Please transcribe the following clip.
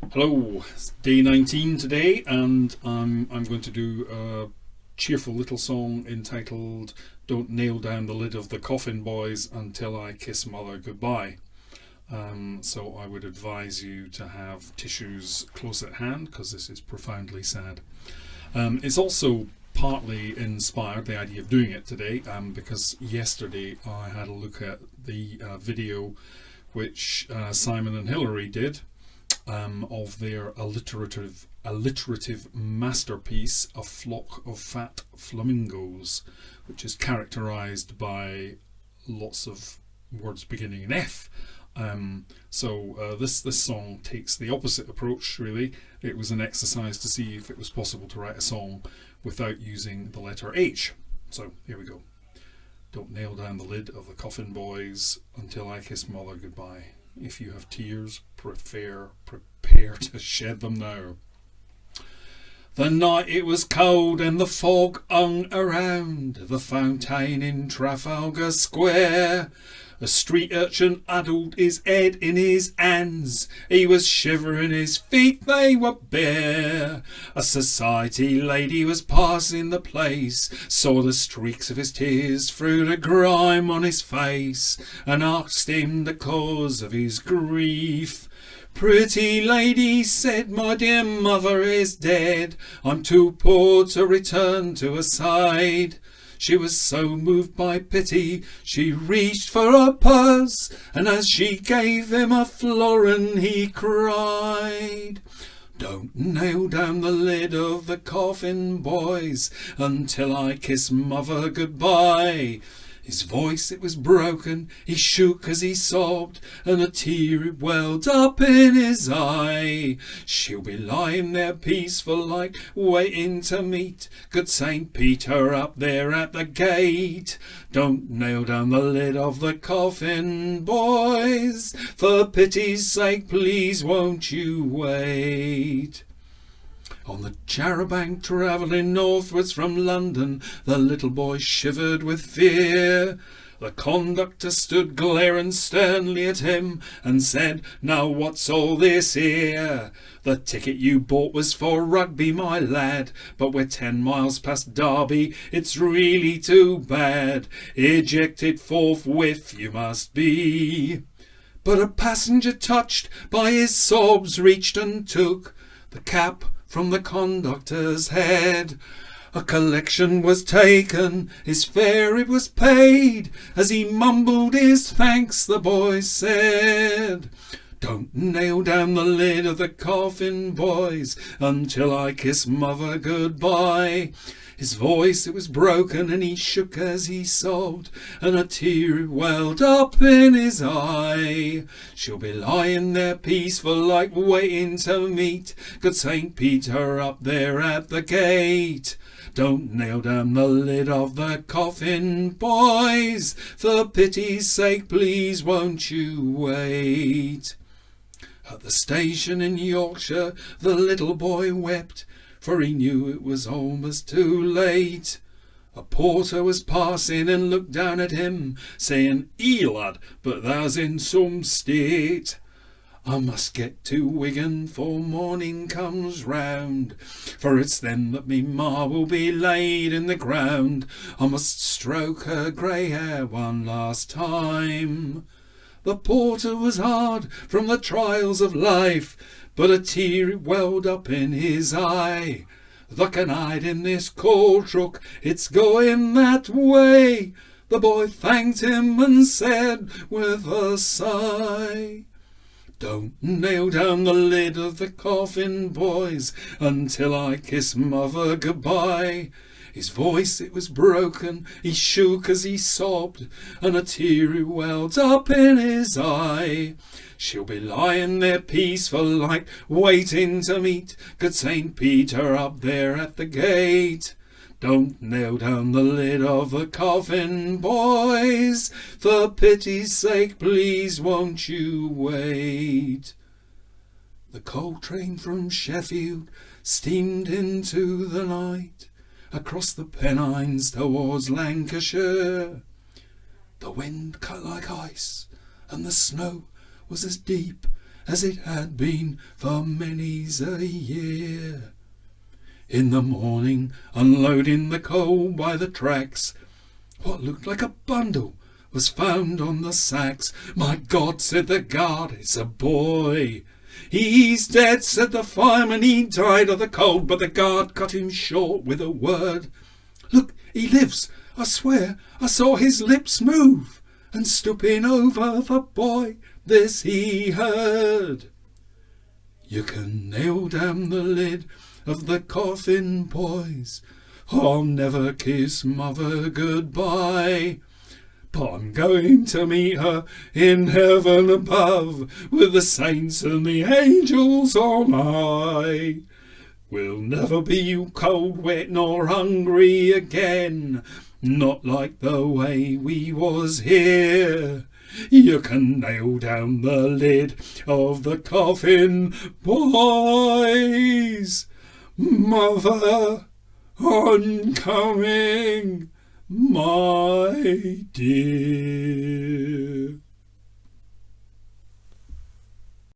Hello, it's day 19 today, and I'm going to do a cheerful little song entitled Don't Nail Down the Lid of the Coffin Boys Until I Kiss Mother Goodbye. So I would advise you to have tissues close at hand because this is profoundly sad. It's also partly inspired the idea of doing it today because yesterday I had a look at the video which Simon and Hilary did of their alliterative masterpiece, A Flock of Fat Flamingos, which is characterized by lots of words beginning in F. This song takes the opposite approach, really. It was an exercise to see if it was possible to write a song without using the letter H. So here we go. Don't nail down the lid of the Coffin Boys until I kiss mother goodbye. If you have tears, prepare to shed them now. The night it was cold and the fog hung around the fountain in Trafalgar Square. A street urchin huddled his head in his hands. He was shivering, his feet they were bare. A society lady was passing the place, saw the streaks of his tears through the grime on his face, and asked him the cause of his grief. Pretty lady, said, my dear mother is dead. I'm too poor to return to her side. She was so moved by pity, she reached for her purse, and as she gave him a florin, he cried, Don't nail down the lid of the coffin, boys, until I kiss mother goodbye. His voice, it was broken, he shook as he sobbed, and a tear it welled up in his eye. She'll be lying there peaceful like, waiting to meet good St. Peter up there at the gate. Don't nail down the lid of the coffin, boys, for pity's sake, please won't you wait. On the charabanc travelling northwards from London, the little boy shivered with fear. The conductor stood glaring sternly at him and said, Now what's all this here? The ticket you bought was for Rugby, my lad, but we're 10 miles past Derby, it's really too bad. Ejected forthwith you must be. But a passenger touched by his sobs reached and took the cap from the conductor's head. A collection was taken, his fare it was paid. As he mumbled his thanks, the boy said, Don't nail down the lid of the coffin, boys, until I kiss mother goodbye. His voice, it was broken, and he shook as he sobbed, and a tear welled up in his eye. She'll be lying there peaceful like waiting to meet good St. Peter up there at the gate. Don't nail down the lid of the coffin, boys, for pity's sake, please won't you wait. At the station in Yorkshire the little boy wept, for he knew it was almost too late. A porter was passing and looked down at him, saying, lad, but thou's in some state. I must get to Wigan 'fore morning comes round, for it's then that me ma will be laid in the ground. I must stroke her grey hair one last time. The porter was hard from the trials of life, but a tear welled up in his eye. The can hide in this coal truck, it's going that way. The boy thanked him and said with a sigh, Don't nail down the lid of the coffin, boys, until I kiss mother goodbye. His voice, it was broken, he shook as he sobbed, and a tear welled up in his eye. She'll be lying there peaceful like, waiting to meet good St. Peter up there at the gate. Don't nail down the lid of the coffin, boys, for pity's sake, please won't you wait. The coal train from Sheffield steamed into the night, across the Pennines towards Lancashire. The wind cut like ice, and the snow was as deep as it had been for many's a year. In the morning, unloading the coal by the tracks, what looked like a bundle was found on the sacks. "My God," said the guard, "it's a boy." "He's dead," said the fireman, "he died of the cold." But the guard cut him short with a word. "Look, he lives, I swear I saw his lips move." And stooping over the boy, this he heard: "You can nail down the lid of the coffin, boys. I'll never kiss mother goodbye, but I'm going to meet her in heaven above, with the saints and the angels on high. We'll never be cold, wet, nor hungry again, not like the way we was here. You can nail down the lid of the coffin, boys. Mother, I'm coming, my dear."